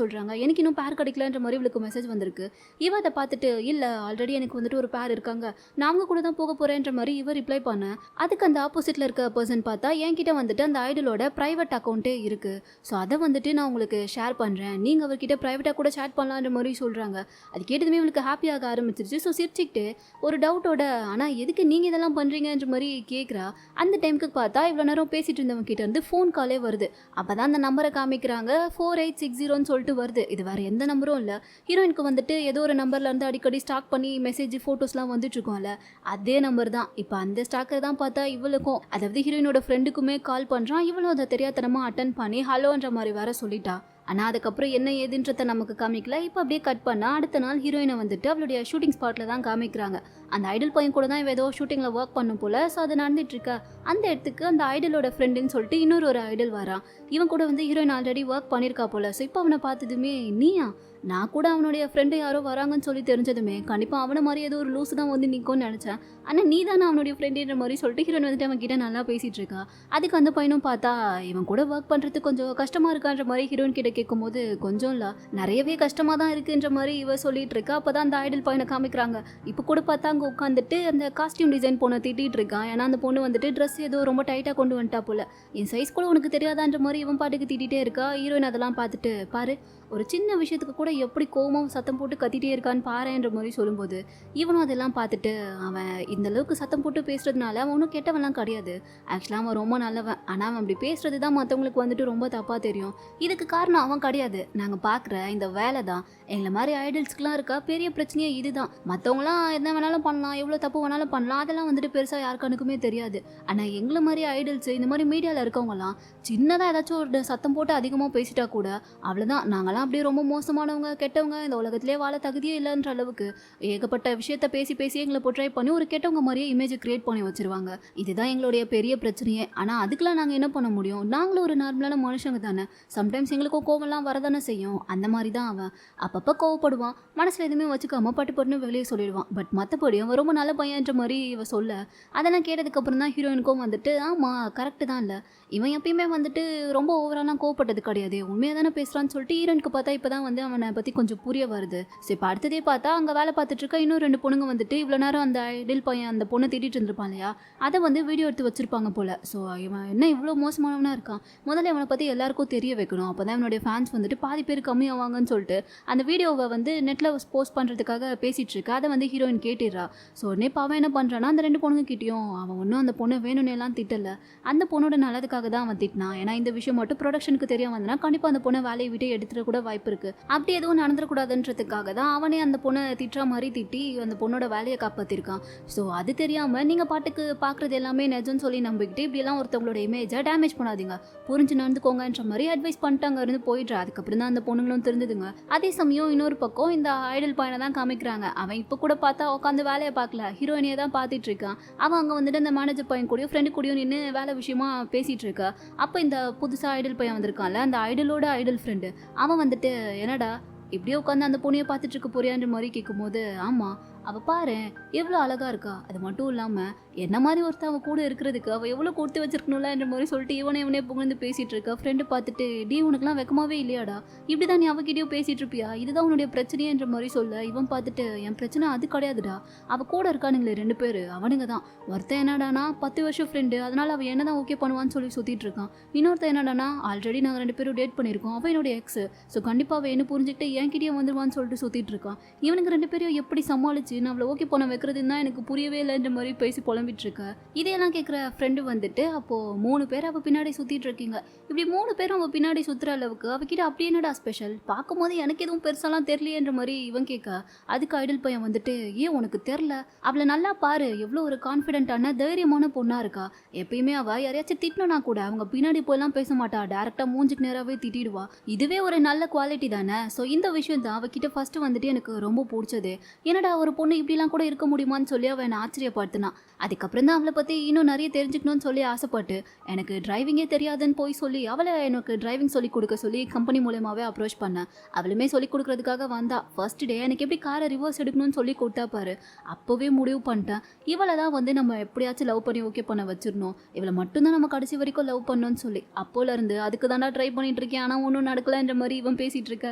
சொல்கிறாங்க, எனக்கு இன்னும் பேர் கிடைக்கலன்ற மாதிரி இவளுக்கு மெசேஜ் வந்திருக்கு. இவ அதை பார்த்துட்டு இல்லை ஆல்ரெடி எனக்கு வந்துட்டு ஒரு பேர் இருக்காங்க, நான் அவங்க கூட தான் போக போகிறேன்ற மாதிரி இவ ரிப்ளை பண்ண. அதுக்கு அந்த ஆப்போசிட்டில் இருக்க பர்சன் பார்த்தா என்கிட்ட வந்துட்டு அந்த ஐடலோட ப்ரைவேட் அக்கௌண்ட்டே இருக்குது, ஸோ அதை வந்துட்டு நான் உங்களுக்கு ஷேர் பண்ணுறேன், நீங்கள் அவர்கிட்ட ப்ரைவேட்டாக கூட சேட் பண்ணலான்ற மாதிரி சொல்கிறாங்க. அது கேட்டதுமே இவளுக்கு ஹாப்பியாக ஆரம்பிச்சிருச்சு. ஸோ சிரிச்சுக்கிட்டு ஒரு டவுட்டோட, ஆனால் எதுக்கு நீங்கள் இதெல்லாம் பண்ணுறீங்கன்ற மாதிரி கேட்குறா. அந்த டைமுக்கு பார்த்தா இவ்வளோ நேரம் பேசிகிட்டு இருந்தவங்க கிட்ட இருந்து ஃபோன் காலே வருது. அப்போ தான் அந்த நம்பரை காமிக்கிறாங்க, 4860 சொல்லிட்டு வருது. இது வேறு எந்த நம்பரும் இல்லை. ஹீரோயினுக்கு வந்துட்டு ஏதோ ஒரு நம்பர்லேருந்து அடிக்கடி ஸ்டாக் பண்ணி மெசேஜ் ஃபோட்டோஸ்லாம் வந்துட்டுருக்கோம்ல, அதே நம்பர் தான். இப்போ அந்த ஸ்டாக்கர் தான் பார்த்தா இவளுக்கும், அதாவது ஹீரோயினோட ஃப்ரெண்டுக்குமே கால் பண்ணுறான். இவளும் அதை தெரியாதனமாக அட்டன் பண்ணி ஹலோன்ற மாதிரி வேற சொல்லிட்டா. ஆனால் அதுக்கப்புறம் என்ன ஏதுன்றதை நமக்கு காமிக்கல. இப்போ அப்படியே கட் பண்ணால் அடுத்த நாள் ஹீரோயினை வந்துட்டு அவளுடைய ஷூட்டிங் ஸ்பாட்டில் தான் காமிக்கிறாங்க. அந்த ஐடல் பையன் கூட தான் இவ ஏதோ ஷூட்டிங்கில் ஒர்க் பண்ணும் போல். ஸோ அது நடந்துட்டுருக்கா. அந்த இடத்துக்கு அந்த ஐடலோட ஃப்ரெண்டுன்னு சொல்லிட்டு இன்னொரு ஒரு ஐடல் வரான். இவன் கூட வந்து ஹீரோயின் ஆல்ரெடி ஒர்க் பண்ணியிருக்கா போல். ஸோ இப்போ அவனை பார்த்ததுமே, நீயா, நான் கூட அவனுடைய ஃப்ரெண்டு யாரோ வராங்கன்னு சொல்லி தெரிஞ்சதுமே கண்டிப்பாக அவனை மாதிரி ஏதோ ஒரு லூஸு தான் வந்து நிற்கும்னு நினச்சேன், ஆனால் நீ தானே அவனுடைய ஃப்ரெண்டுன்ற மாதிரி சொல்லிட்டு ஹீரோயின் வந்துட்டு அவன் கிட்ட நல்லா பேசிகிட்டு இருக்கா. அதுக்கு அந்த பையனும் பார்த்தா இவன் கூட ஒர்க் பண்ணுறதுக்கு கொஞ்சம் கஷ்டமாக இருக்கான்ற மாதிரி ஹீரோயின் கிட்ட கேட்கும்போது, கொஞ்சம் இல்லை நிறையவே கஷ்டமாக தான் இருக்குன்ற மாதிரி இவ சொல்லிட்டு இருக்கா. அப்போ தான் அந்த ஐடல் பையனை காமிக்கிறாங்க. இப்போ கூட பார்த்தா அங்கே உட்காந்துட்டு அந்த காஸ்டியூம் டிசைன் பொண்ணை திட்டிகிட்டு இருக்கான். ஏன்னா அந்த பொண்ணு வந்துட்டு ட்ரெஸ் ஏதோ ரொம்ப டைட்டாக கொண்டு வந்துட்டா போல. என் சைஸ் கூட உனக்கு தெரியாதான்ற மாதிரி இவன் பாட்டுக்கு திட்டிகிட்டே இருக்கா. ஹீரோயின் அதெல்லாம் பார்த்துட்டு, பாரு ஒரு சின்ன விஷயத்துக்கு கூட எப்படி கோவமாக சத்தம் போட்டு கத்திட்டே இருக்கான்னு பாருன்ற மாதிரி சொல்லும்போது, இவனும் அதெல்லாம் பார்த்துட்டு, அவன் இந்த அளவுக்கு சத்தம் போட்டு பேசுறதுனால அவன் ஒன்றும் கெட்டவன்லாம் கிடையாது, ஆக்சுவலாக அவன் ரொம்ப நல்லவன், ஆனால் அவன் அப்படி பேசுறது தான் மற்றவங்களுக்கு வந்துட்டு ரொம்ப தப்பாக தெரியும். இதுக்கு காரணம் அவன் கிடையாது, நாங்கள் பார்க்குற இந்த வேலை தான். எங்களை மாதிரி ஐடல்ஸ்க்குலாம் இருக்கா பெரிய பிரச்சனையே இதுதான். மற்றவங்களாம் என்ன வேணாலும் பண்ணலாம், எவ்வளோ தப்பு வேணாலும் பண்ணலாம், அதெல்லாம் வந்துட்டு பெருசாக யாருக்கானுக்குமே தெரியாது. ஆனால் எங்களை மாதிரி ஐடல்ஸ், இந்த மாதிரி மீடியாவில் இருக்கவங்கலாம் சின்னதாக ஏதாச்சும் ஒரு சத்தம் போட்டு அதிகமாக பேசிட்டா கூட அவ்வளோதான், நாங்களாம் அப்படியே ரொம்ப மோசமானவங்க, கெட்டவங்க, இந்த உலகத்திலே வாழ தகுதியே இல்லைன்ற அளவுக்கு ஏகப்பட்ட விஷயத்த பேசி எங்களை போட்ரை பண்ணி ஒரு கெட்டவங்க மாதிரியே இமேஜ் கிரியேட் பண்ணி வச்சிருவாங்க. இதுதான் எங்களுடைய பெரிய பிரச்சனையே. ஆனால் அதுக்கெலாம் நாங்கள் என்ன பண்ண முடியும், நாங்களும் ஒரு நார்மலான மனுஷங்க தானே, சம்டைம்ஸ் எங்களுக்கும் கோவம்லாம் வரதானே செய்யும். அந்த மாதிரி தான் அவன் அப்பப்போ கோவப்படுவான், மனசில் எதுவுமே வச்சுக்காம பட்டுன்னு வெளியே சொல்லிடுவான். பட் மற்றபடி அவன் ரொம்ப நல்ல பையன்ற மாதிரி இவ சொல்ல, அதெல்லாம் கேட்டதுக்கப்புறம் தான் ஹீரோயினுக்கும் வந்துட்டு, ஆமாம் கரெக்டு தான், இல்லை இவன் எப்பயுமே வந்துட்டு ரொம்ப ஓவராலாம் கோவப்பட்டது கிடையாது, உண்மையாக தானே பேசுகிறான்னு சொல்லிட்டு ஹீரோயினுக்கு பார்த்தா இப்போ தான் வந்து அவனை பற்றி கொஞ்சம் புரிய வருது. ஸோ இப்போ அடுத்ததே பார்த்தா அங்கே வேலை பார்த்துட்டு இருக்க இன்னும் 2 பொண்ணுங்க வந்துட்டு இவ்வளோ நேரம் அந்த ஐடில் பையன் அந்த பொண்ணை திட்டிட்டு இருந்திருப்பான் இல்லையா, அதை வந்து வீடியோ எடுத்து வச்சிருப்பாங்க போல். ஸோ இவன் என்ன இவ்வளோ மோசமானவனாக இருக்கான், முதல்ல இவனை பற்றி எல்லாருக்கும் தெரிய வைக்கணும், அப்போ தான் இவனுடைய ஃபேன்ஸ் வந்துட்டு பாதி பேர் கம்மியாவாங்கன்னு சொல்லிட்டு அந்த வீடியோவை வந்து நெட்டில் போஸ்ட் பண்ணுறதுக்காக பேசிகிட்டு இருக்கா. அதை வந்து ஹீரோயின் கேட்டுடுறா. ஸோ உடனே இப்போ அவன் என்ன பண்ணுறான்னா, அந்த 2 பொண்ணுங்க கிட்டேயும் அவன் ஒன்றும் அந்த பொண்ணை வேணும்னு எல்லாம் திட்டலை, அந்த பொண்ணோட நல்லதுக்காக தான் அவன் திட்டினான். ஏன்னா இந்த விஷயம் மட்டும் ப்ரொடக்ஷனுக்கு தெரிய வந்தனா கண்டிப்பாக அந்த பொண்ணை வேலையை விட்டு எடுத்துட கூட வாய்ப்பு இருக்குது. அப்படி எதுவும் நடந்துடக்கூடாதுன்றதுக்காக தான் அவனே அந்த பொண்ணை திட்டுற மாதிரி திட்டி அந்த பொண்ணோட வேலையை காப்பாற்றிருக்கான். ஸோ அது தெரியாமல் நீங்கள் பாட்டுக்கு பார்க்குறது எல்லாமே நிஜம்னு சொல்லி நம்பிக்கிட்டு இப்படிலாம் ஒருத்தவங்களோட இமேஜை டேமேஜ் பண்ணாதீங்க, புரிஞ்சு நடந்துக்கோங்கன்ற மாதிரி அட்வைஸ் பண்ணிட்டு அங்கே இருந்து போயிடுறா. அதுக்கப்புறம் தான் அந்த பொண்ணுங்களும் தெரிஞ்சுதுங்க. அதே சமயம் இன்னொரு பக்கம் இந்த ஐடல் பையனை தான் காமிக்கிறாங்க. அவன் இப்போ கூட பார்த்தா உட்காந்து வேலையை பார்க்கல, ஹீரோயினியை தான் பார்த்துட்டு இருக்கான். அவன் அங்கே வந்துட்டு அந்த மேனேஜர் பையன் கூடயும் ஃப்ரெண்டு கூடயும் நின்று வேலை விஷயமா பேசிகிட்டு இருக்கா. அப்போ இந்த புதுசாக ஐடல் பையன் வந்திருக்கான்ல, அந்த ஐடலோட ஐடல் ஃப்ரெண்டு, அவன் வந்துட்டு, என்னடா இப்படியே உட்காந்து அந்த பொண்ணையை பார்த்துட்டு இருக்க போறியான்ற மாதிரி கேட்கும்போது, ஆமாம் அவள் பாரு எவ்வளோ அழகாக இருக்கா, அது மட்டும் இல்லாமல் என்ன மாதிரி ஒருத்தர் அவள் கூட இருக்கிறதுக்கு அவள் எவ்வளோ கொடுத்து வச்சிருக்கணும்லன்ற மாதிரி சொல்லிட்டு இவனே புகழ்ந்து பேசிகிட்டு இருக்கா. ஃப்ரெண்டு பார்த்துட்டு, டி உனக்குலாம் வெக்கமாவே இல்லையாடா, இப்படி தான் நீ அவகிட்டயும் பேசிகிட்டு இருப்பியா, இதுதான் உன்னுடைய பிரச்சனையன்ற மாதிரி சொல்ல, இவன் பார்த்துட்டு, என் பிரச்சனை அது கிடையாதுடா, அவள் கூட இருக்கானுங்களே 2 பேர் அவனுங்க தான், ஒருத்தன் என்னடானா 10 வருஷம் ஃப்ரெண்டு, அதனால் அவள் என்ன தான் ஓகே பண்ணுவான்னு சொல்லி சுற்றிட்டு இருக்கான். இன்னொருத்தன் என்னடானா ஆல்ரெடி நாங்கள் 2 பேரும் டேட் பண்ணியிருக்கோம், அவன் என்னுடைய எக்ஸ், ஸோ கண்டிப்பாக அவள் என்ன புரிஞ்சுக்கிட்டு என்கிட்டயே வந்துடுவான்னு சொல்லிட்டு சுற்றிட்டு இருக்கான். இவனுங்க 2 பேரையும் எப்படி சமாளிச்சு ஆயிடுச்சு, நான் அவளை ஓகே பண்ண வைக்கிறதுன்னு தான் எனக்கு புரியவே இல்லைன்ற மாதிரி பேசி புலம்பிட்டு இருக்க. இதையெல்லாம் கேட்குற ஃப்ரெண்டு வந்துட்டு, அப்போது 3 பேர் அவள் பின்னாடி சுற்றிட்டு இருக்கீங்க, இப்படி 3 பேரும் அவள் பின்னாடி சுற்றுற அளவுக்கு அவகிட்ட அப்படி என்னடா ஸ்பெஷல், பார்க்கும்போது எனக்கு எதுவும் பெருசாலாம் தெரியலையன்ற மாதிரி இவன் கேட்க, அதுக்கு ஐடல் பையன் வந்துட்டு, ஏன் உனக்கு தெரில, அவளை நல்லா பாரு, எவ்வளோ ஒரு கான்ஃபிடென்ட்டான தைரியமான பொண்ணாக இருக்கா, எப்பயுமே அவள் யாரையாச்சும் திட்டினா கூட அவங்க பின்னாடி போயெல்லாம் பேச மாட்டா, டேரெக்டாக மூஞ்சுக்கு நேராகவே திட்டிடுவா, இதுவே ஒரு நல்ல குவாலிட்டி தானே. ஸோ இந்த விஷயம் தான் அவகிட்ட ஃபஸ்ட்டு வந்துட்டு எனக்கு ரொம்ப பிடிச்சது. என்னடா ஒரு பொண்ணு இப்படிலாம் கூட இருக்க முடியுமான்னு சொல்லி அவன் என்னை ஆச்சரியப்படுத்தினான். அதுக்கப்புறம் தான் அவளை பற்றி இன்னும் நிறைய தெரிஞ்சுக்கணும்னு சொல்லி ஆசைப்பட்டு எனக்கு டிரைவிங்கே தெரியாதுன்னு போய் சொல்லி அவளை எனக்கு டிரைவிங் சொல்லி கொடுக்க சொல்லி கம்பெனி மூலயமாவே அப்ரோச் பண்ணேன். அவளுமே சொல்லி கொடுக்குறதுக்காக வந்தா. ஃபர்ஸ்ட் டே எனக்கு எப்படி காரை ரிவர்ஸ் எடுக்கணும்னு சொல்லி கொடுத்தா பாரு, அப்போவே முடிவு பண்ணிட்டேன், இவளை தான் வந்து நம்ம எப்படியாச்சும் லவ் பண்ணி ஓகே பண்ண வச்சிடணும், இவளை மட்டும்தான் நம்ம கடைசி வரைக்கும் லவ் பண்ணணும்னு சொல்லி. அப்போலேருந்து அதுக்கு தாண்டா ட்ரை பண்ணிட்டு இருக்கேன், ஆனால் ஒன்றும் நடக்கலைன்ற மாதிரி இவன் பேசிகிட்டு இருக்க.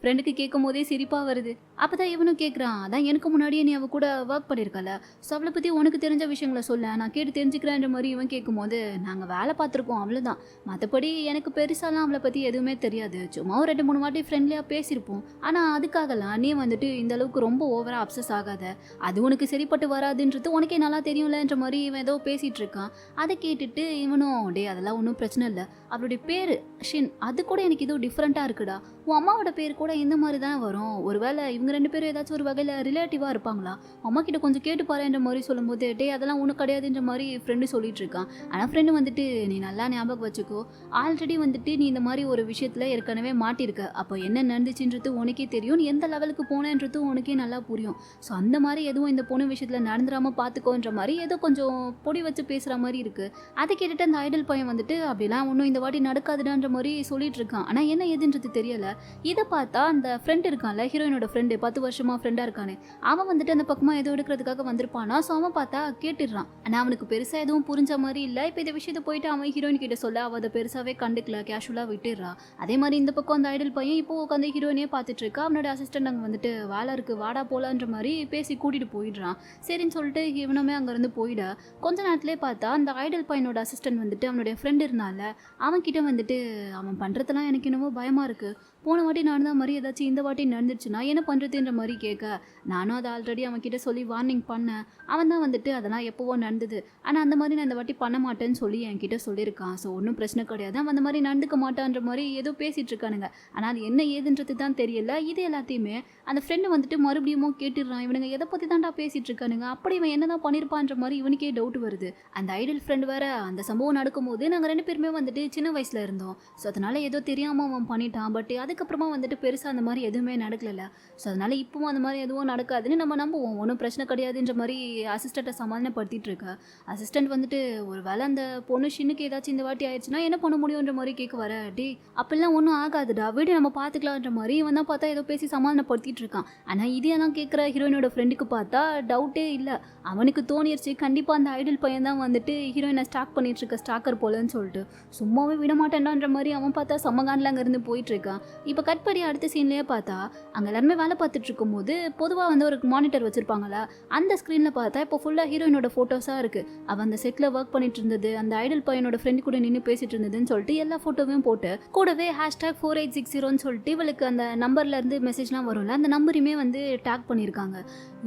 ஃப்ரெண்டுக்கு கேட்கும் போதே சிரிப்பாக வருது. அப்போ தான் இவனும் கேட்குறான், அதான் எனக்கு முன்னாடியே நீ அவள் கூட ஒர்க் பண்ணியிருக்கல, ஸோ அவளை பற்றி உனக்கு தெரிஞ்ச விஷயங்களை சொல்ல, நான் கேட்டு தெரிஞ்சுக்கிறேன்ற மாதிரி இவன் கேட்கும்போது, நாங்கள் வேலை பார்த்துருக்கோம் அவ்வளோதான், மற்றபடி எனக்கு பெருசாலாம் அவளை பற்றி எதுவுமே தெரியாது, சும்மா ஒரு 2-3 வாட்டி ஃப்ரெண்ட்லியாக பேசியிருப்போம், ஆனால் அதுக்காகலாம் நீ வந்துட்டு இந்த அளவுக்கு ரொம்ப ஓவராக அப்சஸ் ஆகாத, அது உனக்கு சரிப்பட்டு வராதுன்றது உனக்கே நல்லா தெரியும்லன்ற மாதிரி இவன் ஏதோ பேசிகிட்டு இருக்கான். அதை கேட்டுட்டு இவனும், டே அதெல்லாம் ஒன்றும் பிரச்சனை இல்லை, அவளுடைய பேர் ஷின், அது கூட எனக்கு ஏதோ டிஃப்ரெண்ட்டாக இருக்குடா, உன் அம்மாவோட பேர் கூட இந்த மாதிரி தான் வரும், ஒருவேளை இவங்க 2 பேரும் ஏதாச்சும் ஒரு வகையில் ரிலேட்டிவாக இருப்பாங்களா, அம்மா கிட்ட கொஞ்சம் கேட்டு பாருன்ற மாதிரி சொல்லும்போது, டே அதெல்லாம் ஒன்றும் கிடையாதுன்ற மாதிரி ஃப்ரெண்டு சொல்லிட்டு இருக்கான். ஆனால் ஃப்ரெண்டு வந்துட்டு, நீ நல்லா ஞாபகம் வச்சுக்கோ, ஆல்ரெடி வந்துட்டு நீ இந்த மாதிரி ஒரு விஷயத்தில் ஏற்கனவே மாட்டியிருக்க, அப்போ என்ன நடந்துச்சுன்றது உனக்கே தெரியும், நீ எந்த லெவலுக்கு போனேன்றது உனக்கே நல்லா புரியும், ஸோ அந்த மாதிரி எதுவும் இந்த பொண்ணு விஷயத்தில் நடந்துடாமல் பார்த்துக்கோன்ற மாதிரி ஏதோ கொஞ்சம் பொடி வச்சு பேசுகிற மாதிரி இருக்குது. அதை கேட்டுட்டு அந்த ஐடல் பையன் வந்துட்டு, அப்படிலாம் ஒன்றும் இந்த வாட்டி நடக்காதுடான்ற மாதிரி சொல்லிட்டு இருக்கான். ஆனால் என்ன ஏதுன்றது தெரியலை. இதை பார்த்தா அந்த ஃப்ரெண்ட் இருக்கான்ல, ஹீரோயினோட ஃப்ரெண்டு, 10 வருஷமாக ஃப்ரெண்டாக இருக்கானே, அவன் வந்துட்டு அந்த பக்கமாக ஏதோ எடுக்கிறதுக்காக வந்திருப்பானா. ஸோ அவன் பார்த்தா கேட்டுடுறான். ஆனால் அவனுக்கு பெருசாக எதுவும் புரிஞ்ச மாதிரி இல்லை. இப்போ இந்த விஷயத்தை போயிட்டு அவன் ஹீரோயின் கிட்ட சொல்ல, அவள் அதை பெருசாகவே கண்டுக்கல, கேஷுவலாக விட்டுடுறா. அதே மாதிரி இந்த பக்கம் அந்த ஐடல் பையன் இப்போ உட்காந்து ஹீரோயினே பார்த்துட்டு இருக்கா. அவனோட அசிஸ்டன்ட் அங்கே வந்துட்டு, வேலை இருக்குது வாடா போலான்ற மாதிரி பேசி கூட்டிகிட்டு போயிடுறான். சரின்னு சொல்லிட்டு இவனுமே அங்கேருந்து போயிட கொஞ்ச நேரத்துலேயே பார்த்தா அந்த ஐடல் பையனோட அசிஸ்டன்ட் வந்துட்டு அவனுடைய ஃப்ரெண்ட் இருந்தால அவன்கிட்ட வந்துட்டு, அவன் பண்ணுறதுலாம் எனக்கு என்னவோ பயமாக இருக்குது, போன வாட்டி நடந்த மாதிரி ஏதாச்சும் இந்த வாட்டி நடந்துச்சுன்னா என்ன பண்ணுறதுன்ற மாதிரி கேட்க, நானும் அதை ஆல்ரெடி அவன்கிட்ட சொல்லி வார்னிங் பண்ணேன், அவன் தான் வந்துட்டு அதெல்லாம் எப்போவோ நடந்தது, ஆனால் அந்த மாதிரி நான் இந்த வாட்டி பண்ண மாட்டேன்னு சொல்லி என்கிட்ட சொல்லியிருக்கான், ஸோ ஒன்றும் பிரச்சனை கிடையாது, அவன் அந்த மாதிரி நடந்துக்க மாட்டான்ற மாதிரி ஏதோ பேசிகிட்டு இருக்கானுங்க. ஆனால் அது என்ன ஏதுன்றது தான் தெரியல. இது எல்லாத்தையுமே அந்த ஃப்ரெண்டு வந்துட்டு மறுபடியும் கேட்டுடுறான், இவனுங்க எதை பற்றி தான்டா பேசிகிட்டு இருக்கானுங்க, அப்படி இவன் என்ன தான் பண்ணியிருப்பான்ற மாதிரி இவனுக்கே டவுட் வருது. அந்த ஐடல் ஃப்ரெண்டு வேற, அந்த சம்பவம் நடக்கும்போது நாங்கள் 2 பேருமே வந்துட்டு சின்ன வயசில் இருந்தோம், ஸோ அதனால் ஏதோ தெரியாமல் அவன் பண்ணிட்டான், பட் அதுக்கப்புறமா வந்துட்டு பெருசாக அந்த மாதிரி எதுவுமே நடக்கல, ஸோ அதனால் இப்போவும் அந்த மாதிரி எதுவும் நடக்காதுன்னு நம்ம நம்புவோம், ஒன்றும் பிரச்சனை கிடையாதுன்ற மாதிரி அசிஸ்டண்ட்டை சமாதானப்படுத்திட்டு இருக்க. அசிஸ்டண்ட் வந்துட்டு, ஒரு வேளை அந்த பொண்ணு ஷின்னுக்கு ஏதாச்சும் இந்த வாட்டி ஆயிடுச்சுன்னா என்ன பண்ண முடியுன்ற மாதிரி கேட்க வர, டே அப்படிலாம் ஒன்றும் ஆகாதுடா, வீடு நம்ம பார்த்துக்கலான்ற மாதிரி இவன் தான் பார்த்தா ஏதோ பேசி சமாதானப்படுத்திட்டு இருக்கான். ஆனால் இதெல்லாம் கேட்குற ஹீரோயினோட ஃப்ரெண்டுக்கு பார்த்தா டவுட்டே இல்லை, அவனுக்கு தோணிடுச்சு கண்டிப்பாக அந்த ஐடல் பையன் தான் வந்துட்டு ஹீரோயினை ஸ்டாக் பண்ணிட்டு இருக்க ஸ்டாக்கர் போலன்னு சொல்லிட்டு, சும்மாவே விட மாட்டேன்டான்ற மாதிரி அவன் பார்த்தா சம்மகானில் அங்கேருந்து போயிட்டு இருக்கான். இப்போ கட் பண்ணி அடுத்த சீன்லேயே பார்த்தா அங்கே எல்லாருமே வேலை பார்த்துட்டு இருக்கும்போது பொதுவாக வந்து ஒரு மானிட்டர் வச்சுருப்பாங்களா, அந்த ஸ்க்ரீனில் பார்த்தா இப்போ ஃபுல்லாக ஹீரோயினோட ஃபோட்டோஸாக இருக்குது, அவன் அந்த செட்டில் ஒர்க் பண்ணிட்டு இருந்தது, அந்த ஐடல் பையனோட ஃப்ரெண்டு கூட நின்று பேசிட்டு இருந்ததுன்னு சொல்லிட்டு எல்லா ஃபோட்டோவையும் போட்டு கூடவே #4860ன்னு சொல்லிட்டு இவளுக்கு அந்த நம்பர்லேருந்து மெசேஜ்லாம் வரும்ல, அந்த நம்பரையுமே வந்து டேக் பண்ணியிருக்காங்க.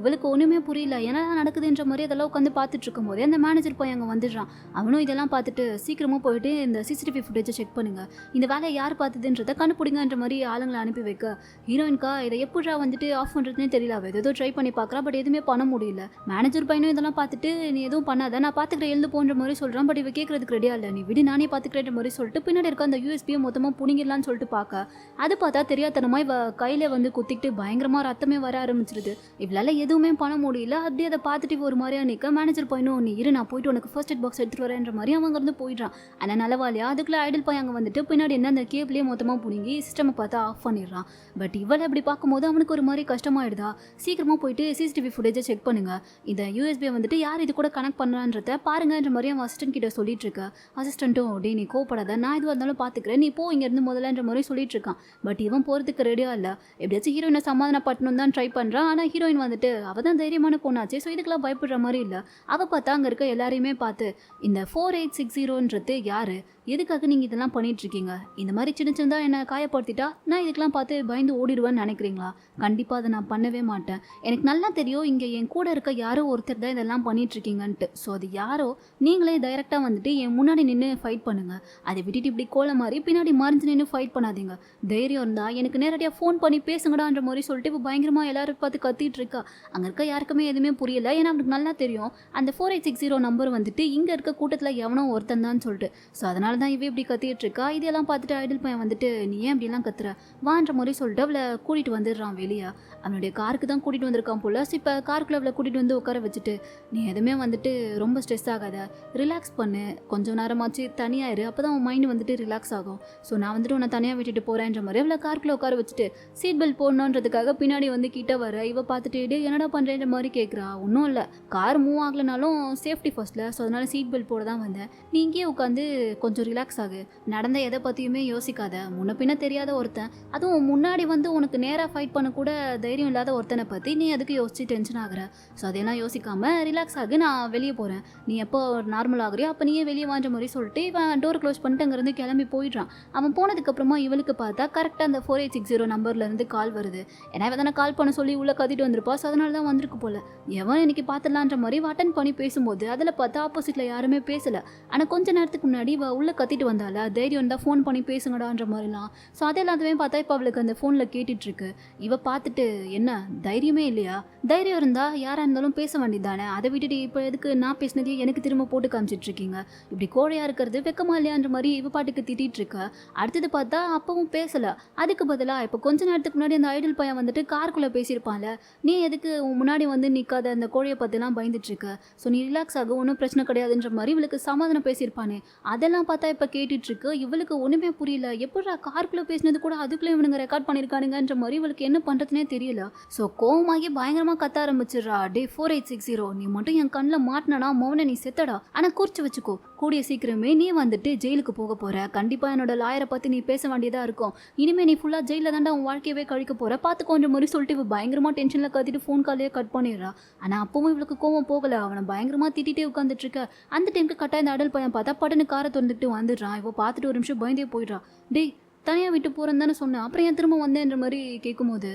இவளுக்கு ஒன்றுமே புரியல, என்ன நடக்குதுன்ற மாதிரி அதெல்லாம் உட்காந்து பார்த்துட்டு இருக்கும்போது அந்த மேனேஜர் பையன் அங்கே வந்துடுறான். அவனும் இதெல்லாம் பார்த்துட்டு, சீக்கிரமாக போயிட்டு இந்த CCTV ஃபுட்டேஜை செக் பண்ணுங்க, இந்த வேலையை யார் பார்த்துதுன்றதை கண்டுபிடிங்கன்ற மாதிரி ஆளுங்களை அனுப்பி வைக்க, ஹீரோயின்கா இதை எப்படா வந்துட்டு ஆஃப் பண்ணுறதுனே தெரியல, அவள் ஏதோ ட்ரை பண்ணி பார்க்குறா, பட் எதுவுமே பண்ண முடியல. மேனேஜர் பையனும் இதெல்லாம் பார்த்துட்டு, நீ எதுவும் பண்ணாத, நான் பார்த்துக்கிறேன் எழுந்து போன்ற மாதிரி சொல்கிறான், பட் இவ கேட்குறதுக்கு ரெடியா இல்லை, நீ விடு நானே பார்த்துக்கிறேன்ற மாதிரி சொல்லிட்டு பின்னாடி இருக்க அந்த யூஎஸ்பியை மொத்தமாக புனிங்கிடலான்னு சொல்லிட்டு பார்க்க, அது பார்த்தா தெரியாதனமாக இவ கையில் வந்து குத்திக்கிட்டு பயங்கரமாக ரத்தமே வர ஆரம்பிச்சிருது. இவளால் எதுவுமே பண்ண முடியல. அப்படியே அதை பார்த்துட்டு ஒரு மாதிரியா நிற்க, மேனேஜர் பையனும், நீ இரு நான் போயிட்டு உனக்கு ஃபர்ஸ்ட் எய்ட் பாக்ஸ் எடுத்துகிட்டு வரேன்ற மாதிரி அவங்க இருந்து போயிடுறான். ஆனால் நல்லவாலியா அதுக்குள்ளே ஐடல் பையன் அங்கே வந்துட்டு பின்னாடி என்ன அந்த கேபிளே மொத்தமாக புனிங்கி சிஸ்டமை பார்த்து ஆஃப் பண்ணிடுறான். பட் இவளை அப்படி பார்க்கும்போது அவனுக்கு ஒரு மாதிரி கஷ்டமாயிடுதா, சீக்கிரமாக போயிட்டு CCTV ஃபுட்டேஜை செக் பண்ணுங்க, இந்த யூஎஸ்பியை வந்துட்டு யார் இது கூட கனெக்ட் பண்ணுறான்றத பாருங்கன்ற மாதிரி அவன் அசிஸ்டன்ட் கிட்ட சொல்லிட்டு இருக்க. அசிஸ்டண்ட்டும், டே நீ கோப்படாத, நான் எதுவாக இருந்தாலும் பார்த்துக்கிறேன், நீ போ இங்கேருந்து முதல்லன்ற மாதிரி சொல்லிட்டு இருக்கான். பட் இவன் போகிறதுக்கு ரெடியாக இல்லை. எப்படியாச்சும் ஹீரோயினை சமாதானப்படணும் தான் ட்ரை பண்ணுறான். ஆனால் ஹீரோயின் வந்துட்டு அவள் தான் தைரியமான பொண்ணாச்சு, ஸோ இதுக்கெல்லாம் பயப்படுற மாதிரி இல்லை. அவள் பார்த்தா அங்கே இருக்க எல்லாரையுமே பார்த்து, இந்த 4860ன்றது யார், எதுக்காக நீங்கள் இதெல்லாம் பண்ணிகிட்ருக்கீங்க? இந்த மாதிரி சின்ன சின்னதாக என்னை காயப்படுத்திட்டா நான் இதுக்கெலாம் பார்த்து பயந்து ஓடிடுவேன்னு நினைக்கிறீங்களா? கண்டிப்பாக அதை நான் பண்ணவே மாட்டேன். எனக்கு நல்லா தெரியும் இங்கே என் கூட இருக்க யாரோ ஒருத்தர் தான் இதெல்லாம் பண்ணிகிட்ருக்கீங்கன்ட்டு. ஸோ அது யாரோ நீங்களே டைரெக்டாக வந்துட்டு என் முன்னாடி நின்று ஃபைட் பண்ணுங்கள். அதை விட்டுட்டு இப்படி கோலை மாதிரி பின்னாடி மறைஞ்சு நின்று ஃபைட் பண்ணாதீங்க. தைரியம் இருந்தால் எனக்கு நேரடியாக ஃபோன் பண்ணி பேசுங்கடான்ற மாதிரி சொல்லிட்டு இப்போ பயங்கரமாக எல்லாரும் பார்த்து கத்திட்டு இருக்கா. அங்கே இருக்க யாருக்குமே எதுவுமே புரியல. ஏன்னா அவனுக்கு நல்லா தெரியும் அந்த 4860 நம்பர் வந்துட்டு இங்கே இருக்க கூட்டத்தில் எவனோ ஒருத்தன் தான் சொல்லிட்டு. ஸோ அதனால தான் இவ இப்படி கத்திட்டு இருக்கா. இதெல்லாம் பார்த்துட்டு ஐடில் பையன் வந்துட்டு நீ ஏன் இப்படிலாம் கத்துற வான்ற மாதிரி சொல்லிட்டு அவளை கூட்டிகிட்டு வந்துடுறான் வெளியே. அவனுடைய காருக்கு தான் கூட்டிகிட்டு வந்திருக்கான் போல. ஸோ இப்போ காருக்குள்ளே அவளை கூட்டிகிட்டு வந்து உட்கார வச்சுட்டு நீ எதுவுமே வந்துட்டு ரொம்ப ஸ்ட்ரெஸ் ஆகாத, ரிலாக்ஸ் பண்ணு, கொஞ்சம் நேரமாச்சு தனியாயிரு, அப்போ தான் உன் மைண்டு வந்துட்டு ரிலாக்ஸ் ஆகும். ஸோ நான் வந்துட்டு உன்னை தனியாக விட்டுட்டு போகிறேன்ற மாதிரி அவளை காருக்குள்ளே உட்கார வச்சுட்டு சீட் பெல்ட் போடணுன்றதுக்காக பின்னாடி வந்து கிட்ட வர இவ பார்த்துட்டு டே என்னடா பண்ணுறேன்ற மாதிரி கேட்குறா. ஒன்றும் இல்லை, கார் மூவ் ஆகலைனாலும் சேஃப்டி ஃபர்ஸ்ட்டில், ஸோ அதனால் சீட் பெல்ட் போட தான் வந்தேன். நீ இங்கேயே உட்காந்து கொஞ்சம் ரிலாக்ஸ் ஆகு, நடந்த எதை பற்றியுமே யோசிக்காத. முன்ன பின்ன தெரியாத ஒருத்தன், அதுவும் முன்னாடி வந்து உனக்கு நேராக ஃபைட் பண்ண கூட தைரியம் இல்லாத ஒருத்தனை பற்றி நீ அதுக்கு யோசிச்சு டென்ஷன் ஆகுற. ஸோ அதையெல்லாம் யோசிக்காமல் ரிலாக்ஸ் ஆகு, நான் வெளியே போகிறேன், நீ எப்போ நார்மல் ஆகுறியோ அப்போ நீயே வெளியே வான்ற மாதிரி சொல்லிட்டு இவன் டோர் க்ளோஸ் பண்ணிட்டு அங்கேருந்து கிளம்பி போயிடுறான். அவன் போனதுக்கப்புறமா இவளுக்கு பார்த்தா கரெக்டாக அந்த 4860 நம்பர்லேருந்து கால் வருது. ஏன்னா இவன் தானே கால் பண்ண சொல்லி உள்ளே கத்திட்டு வந்திருப்பா. ஸோ அதனால தான் வந்திருக்கு போல. எவன் இன்னைக்கு பார்த்துடலான்ற மாதிரி அட்டன் பண்ணி பேசும்போது அதில் பார்த்தா ஆப்போசிட்டில் யாருமே பேசலை. ஆனால் கொஞ்ச நேரத்துக்கு முன்னாடி இவள் உள்ளே கத்திட்டு வந்தால தைரியம் இருந்தால் ஃபோன் பண்ணி பேசுங்கடான்ற மாதிரிலாம். ஸோ அதே எல்லாத்தையுமே பார்த்தா இப்போ அவளுக்கு அந்த ஃபோனில் கேட்டுட்ருக்கு. இவள் பார்த்துட்டு என்ன தைரியமே இல்லையா? தைரியம் இருந்தால் யாராக இருந்தாலும் பேச வேண்டியது தானே, அதை விட்டுட்டு இப்போ எதுக்கு நான் பேசினதே எனக்கு திரும்ப போட்டு காமிச்சிட்ருக்கீங்க, இப்படி கோழையாக இருக்கிறது வெக்கமா இல்லையான்ற மாதிரி இவ பாட்டுக்கு திட்டிகிட்டு இருக்க. அடுத்தது பார்த்தா அப்பவும் பேசலை. அதுக்கு பதிலாக இப்போ கொஞ்ச நேரத்துக்கு முன்னாடி அந்த ஐடில் பையன் வந்துட்டு காருக்குள்ளே பேசியிருப்பான்ல, நீ எதுக்கு முன்னாடி வந்து நிற்காத அந்த கோழையை பற்றிலாம் பயந்துட்டுருக்க, ஸோ நீ ரிலாக்ஸ் ஆகும், ஒன்றும் பிரச்சனை கிடையாதுன்ற மாதிரி இவளுக்கு சமாதானம் பேசியிருப்பானே. அதெல்லாம் பார்த்தா இப்போ கேட்டுட்ருக்கு. இவளுக்கு ஒன்றுமே புரியல. எப்படா காருக்குள்ளே பேசினது கூட அதுக்குள்ளே இவனுங்க ரெக்கார்ட் பண்ணியிருக்கானுங்கன்ற மாதிரி இவளுக்கு என்ன பண்ணுறதுனே தெரியல. ஸோ கோவமாகி பயங்கரமாக கத்த ஆரம்பிச்சிடுறா. டே 4860 நீ மட்டும் என் கண்ணில் மாட்டினா மௌன நீ செத்தடா. ஆனால் குறிச்சு வச்சுக்கோ, கூடிய சீக்கிரமே நீ வந்துட்டு ஜெயிலுக்கு போக போகிற. கண்டிப்பாக என்னோட லாயரை பற்றி நீ பேச வேண்டியதாக இருக்கும். இனிமேல் நீ ஃபுல்லாக ஜெயிலில் தாண்டா உன் வாழ்க்கையவே கழிக்க போகிற, பார்த்துக்கோன்ற மாதிரி சொல்லிட்டு இவ பயங்கரமாக டென்ஷனில் கத்திட்டு ஃபோன் காலையே கட் பண்ணிடுறா. ஆனால் அப்பவும் இவளுக்கு கோவம் போகலை. அவனை பயங்கரமாக திட்டிகிட்டே உட்காந்துட்டு இருக்க. அந்த டைமுக்கு கட்டாய இந்த அடல் பையன் பார்த்தா படனு காரை திறந்துட்டு வந்துடுறான். இவ பார்த்துட்டு ஒரு நிமிஷம் பயந்தே போயிடுறா. டேய் தனியாக விட்டு போகிறேன்னு தானே சொன்னேன், அப்புறம் ஏன் திரும்ப வந்தேன்ற மாதிரி கேட்கும்போது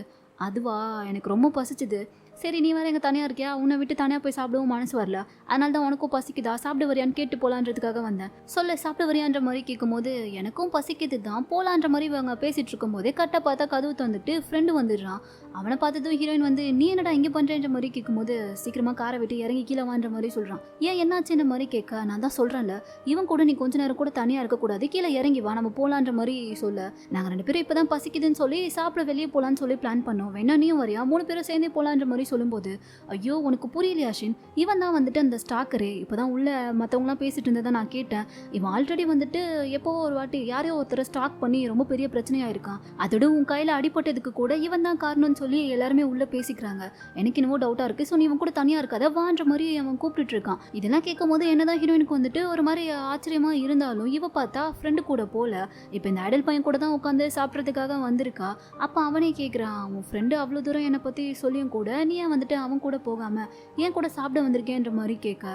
அதுவா எனக்கு ரொம்ப பசிச்சுது, சரி நீ வேறு எங்கே தனியாக இருக்கியா, உன்னை விட்டு தனியாக போய் சாப்பிடவும் மனசு வரல, அதனால தான் உனக்கும் பசிக்குதா, சாப்பிட வரியான்னு கேட்டு போகலான்றதுக்காக வந்தேன், சொல்ல சாப்பிட வரியான்ற மாதிரி கேட்கும்போது எனக்கும் பசிக்குது தான் போகலான்ற மாதிரி இவங்க பேசிகிட்டு இருக்கும்போதே கரெக்டாக பார்த்தா கதவு தந்துட்டு ஃப்ரெண்டு வந்துடுறான். அவனை பார்த்ததும் ஹீரோயின் வந்து நீ என்னடா இங்கே பண்ணுறேன்ற மாதிரி கேட்கும்போது சீக்கிரமாக காரை விட்டு இறங்கி கீழே வான்ற மாதிரி சொல்கிறான். ஏன் என்னாச்சுன்ற மாதிரி கேட்க நான் தான் சொல்கிறேன்ல இவன் கூட நீ கொஞ்ச நேரம் கூட தனியாக இருக்கக்கூடாது, கீழே இறங்கி வா நம்ம போகலான்ற மாதிரி சொல்ல, நாங்கள் 2 பேரும் இப்போ தான் பசிக்குதுன்னு சொல்லி சாப்பிட வெளியே போகலான்னு சொல்லி பிளான் பண்ணோம், வேணா நீயும் வரியா 3 பேரும் சேர்ந்தே போகலான்ற மாதிரி சொல்லும்போது ஐயோ உனக்கு புரியலையா ஷின், இவன் தான் வந்துட்டு அந்த ஸ்டாக்கரு, இப்போ தான் உள்ள மற்றவங்களாம் பேசிட்டு இருந்ததை நான் கேட்டேன், இவன் ஆல்ரெடி வந்துட்டு எப்போ ஒரு வாட்டி யாரையோ ஒருத்தரை ஸ்டாக் பண்ணி ரொம்ப பெரிய பிரச்சனையாக இருக்கான், அதோட உன் கையில் அடிபட்டதுக்கு கூட இவன் தான் காரணம்னு சொல்லி எல்லாருமே உள்ளே பேசிக்கிறாங்க, எனக்கு என்னவோ டவுட்டாக இருக்குது, ஸோ நீ இவன் கூட தனியாக இருக்காத வான்ற மாதிரி அவன் கூப்பிட்டு இருக்கான். இதெல்லாம் கேட்கும் போது என்னதான் ஹீரோயினுக்கு வந்துட்டு ஒரு மாதிரி ஆச்சரியமாக இருந்தாலும் இவ பார்த்தா ஃப்ரெண்டு கூட போல, இப்போ இந்த ஐடல் பையன் கூட தான் உட்காந்து சாப்பிட்றதுக்காக வந்திருக்கா. அப்போ அவனே கேட்குறான், உன் ஃப்ரெண்டு அவ்வளோ தூரம் என்னை பற்றி சொல்லியும் கூட நீ ஏன் வந்துட்டு அவன் கூட போகாமல் ஏன் கூட சாப்பிட வந்திருக்கேன்ற மாதிரி கேட்க,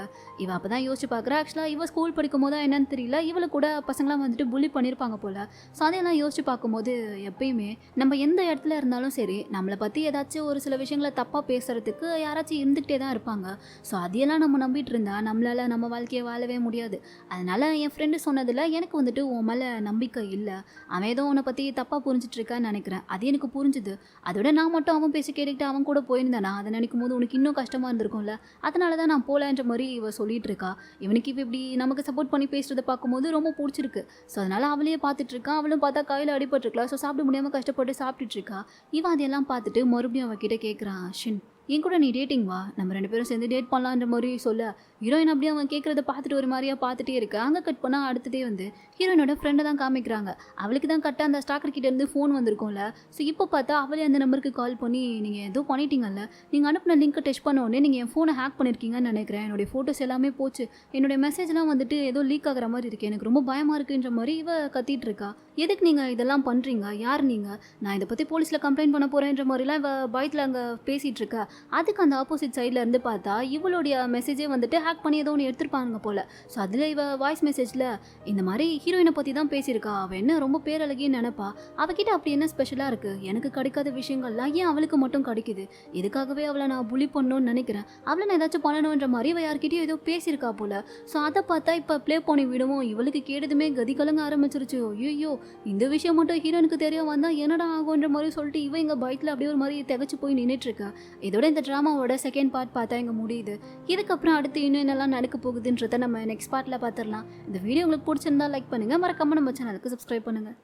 இவ அப்போ தான் யோசிச்சு பார்க்குறா. ஆக்சுவலாக இவ ஸ்கூல் படிக்கும் போது என்னன்னு தெரியல, இவளை கூட பசங்களாம் வந்துட்டு புள்ளி பண்ணியிருப்பாங்க போல். ஸோ அதையெல்லாம் யோசிச்சு பார்க்கும்போது எப்பயுமே நம்ம எந்த இடத்துல இருந்தாலும் சரி நம்மளை பற்றி ஏதாச்சும் ஒரு சில விஷயங்களை தப்பாக பேசுகிறதுக்கு யாராச்சும் இருந்துக்கிட்டே தான் இருப்பாங்க. ஸோ அதையெல்லாம் நம்ம நம்பிட்டு இருந்தால் நம்மளால் நம்ம வாழ்க்கையை வாழவே முடியாது. அதனால் என் ஃப்ரெண்டு சொன்னதில் எனக்கு வந்துட்டு உன் மேலே நம்பிக்கை இல்லை, அவன் ஏதோ உன்னை பற்றி தப்பாக புரிஞ்சிட்டு இருக்கான்னு நினைக்கிறேன், அது எனக்கு புரிஞ்சுது, அதோட நான் மட்டும் அவன் பேசி கேட்டுக்கிட்டு அவன் கூட போயிருந்தேனா அதை நினைக்கும் போது உனக்கு இன்னும் கஷ்டமாக இருந்திருக்கும்ல, அதனால தான் நான் போகலன்ற மாதிரி இவ சொல்லிட்டு இருக்கா. இவனுக்கு இப்படி நமக்கு சப்போர்ட் பண்ணி பேசுறதை பார்க்கும்போது ரொம்ப பிடிச்சிருக்கு. ஸோ அதனால அவளையே பார்த்துட்டு இருக்கான். அவளும் பார்த்தா கையில் அடிபட்டுருக்கலாம், ஸோ சாப்பிட முடியாமல் கஷ்டப்பட்டு சாப்பிட்டுட்டு இருக்கா. இவன் அதையெல்லாம் பார்த்துட்டு மறுபடியும் அவகிட்ட கேட்குறான், ஷின் என் கூட நீ டேட்டிங் வா, நம்ம 2 பேரும் சேர்ந்து டேட் பண்ணலான்ற மாதிரி சொல்ல, ஹீரோயின் அப்படியே அவன் கேட்குறத பார்த்துட்டு ஒரு மாதிரியா பார்த்துட்டே இருக்க. அங்கே கட் பண்ணால் அடுத்ததே வந்து ஹீரோயினோட ஃப்ரெண்டை தான் காமிக்கிறாங்க. அவளுக்கு தான் கரெக்டாக அந்த ஸ்டாக்கர் கிட்டேருந்து ஃபோன் வந்திருக்கும்ல. ஸோ இப்போ பார்த்தா அவளே அந்த நம்பருக்கு கால் பண்ணி நீங்கள் ஏதோ பண்ணிட்டீங்கல்ல, நீங்கள் அனுப்பின லிங்க்கை டெஸ்ட் பண்ண உடனே நீங்கள் என் ஃபோனை ஹேக் பண்ணியிருக்கீங்கன்னு நினைக்கிறேன், என்னுடைய ஃபோட்டோஸ் எல்லாமே போச்சு, என்னுடைய மெசேஜ்லாம் வந்துட்டு ஏதோ லீக் ஆகிற மாதிரி இருக்குது, எனக்கு ரொம்ப பயமாக இருக்குன்ற மாதிரி இவ கத்திட்டு இருக்கா. எதுக்கு நீங்கள் இதெல்லாம் பண்ணுறீங்க, யார் நீங்கள், நான் இதை பற்றி போலீஸில் கம்ப்ளைண்ட் பண்ண போகிறேன்ற மாதிரிலாம் இவ பயத்தில் அங்கே பேசிகிட்டு இருக்கா. அதுக்கு அந்த ஆப்போசிட் சைடில் இருந்து பார்த்தா இவளுடைய மெசேஜே வந்துட்டு ஹேக் பண்ணி ஏதோ ஒன்று எடுத்துருப்பாங்க போல். ஸோ அதில் இவ வாய்ஸ் மெசேஜில் இந்த மாதிரி ஹீரோயினை பற்றி தான் பேசியிருக்கா, அவள் என்ன ரொம்ப பேரழகின்னு நினைப்பா, அவகிட்ட அப்படி என்ன ஸ்பெஷலாக இருக்குது, எனக்கு கிடைக்காத விஷயங்கள்லாம் ஏன் அவளுக்கு மட்டும் கிடைக்குது, இதுக்காகவே அவளை நான் புலி பண்ணணும்னு நினைக்கிறேன், அவளை நான் ஏதாச்சும் பண்ணணுன்ற மாதிரி இவ யார்கிட்டயும் ஏதோ பேசியிருக்கா போல். ஸோ அதை பார்த்தா இப்போ ப்ளே பண்ணி விடுவோம், இவளுக்கு கேட்டதுமே கதி கலங்க ஆரம்பிச்சிருச்சு. ஐயோ இந்த விஷயம் மட்டும் ஹீரோனுக்கு தெரிய வந்தால் என்னடா ஆகுன்ற மாதிரி சொல்லிட்டு இவ எங்கள் பைக்கில் அப்படியே ஒரு மாதிரி திகச்சு போய் நின்றுட்டுருக்கா. இதோட இந்த ட்ராமாவோட செகண்ட் பார்ட் பார்த்தா இங்கே முடியுது. இதுக்கப்புறம் அடுத்து இன்னும் என்னெல்லாம் நடக்க போகுதுன்றதை நம்ம நெக்ஸ்ட் பார்ட்டில் பார்த்துடலாம். இந்த வீடியோ உங்களுக்கு பிடிச்சிருந்தா லைக் பண்ணுங்கள், மறக்காம நம்ம சேனலுக்கு சப்ஸ்கிரைப் பண்ணுங்கள்.